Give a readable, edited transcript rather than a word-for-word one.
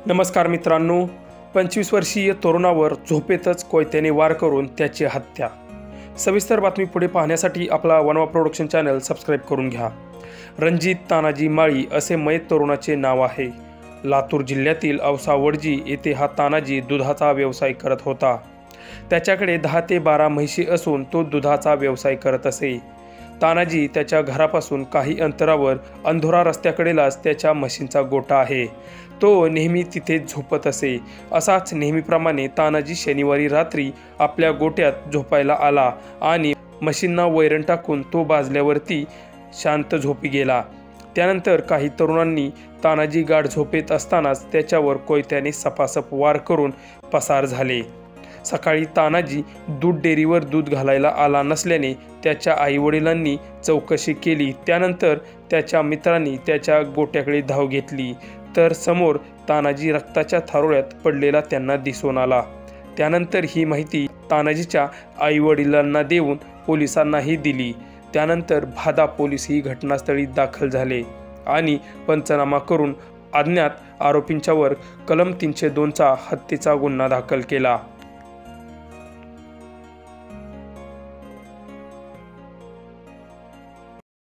नमस्कार मित्रांनो, 25 वर्षीय तरुणावर झोपेतच कोयत्याने वार करून त्याची हत्या। सविस्तर बातमी पुढे पाहण्यासाठी आपला वनवा प्रोडक्शन चॅनल सबस्क्राइब करून घ्या। रणजित तानाजी माळी असे मयत तरुणाचे नाव आहे। लातूर जिल्ह्यातील औसा वडजी येथे हा तानाजी दुधाचा व्यवसाय करत होता। त्याच्याकडे 10 ते 12 म्हशी असून तो दुधाचा व्यवसाय करत असे। तानाजी त्याच्या घरापासून काही अंतरावर अंधोरा रस्त्याकडेलाच त्याच्या म्हशींचा गोठा आहे। तो नेहमी तिथे झोपत असे। असाच नेहमीप्रमाणे तानाजी शनिवारी रात्री आपल्या गोठ्यात झोपायला आला आणि म्हशींना वैरण टाकून तो बाजल्यावरती शांत झोपी गेला। त्यानंतर काही तरुणांनी तानाजी गाढ झोपेत असतानाच त्याच्यावर कोयत्याने सपासप वार करून पसार झाले। सकाळी तानाजी दूध डेअरीवर दूध घालायला आला नसल्याने त्याच्या आईवडिलांनी चौकशी केली। त्यानंतर त्याच्या मित्रांनी त्याच्या गोट्याकडे धाव घेतली तर समोर तानाजी रक्ताच्या थारोळ्यात पडलेला त्यांना दिसून आला। त्यानंतर ही माहिती तानाजीच्या आईवडिलांना देऊन पोलिसांनाही दिली। त्यानंतर भादा पोलीस ही घटनास्थळी दाखल झाले आणि पंचनामा करून अज्ञात आरोपींच्यावर कलम 302 चा हत्येचा गुन्हा दाखल केला।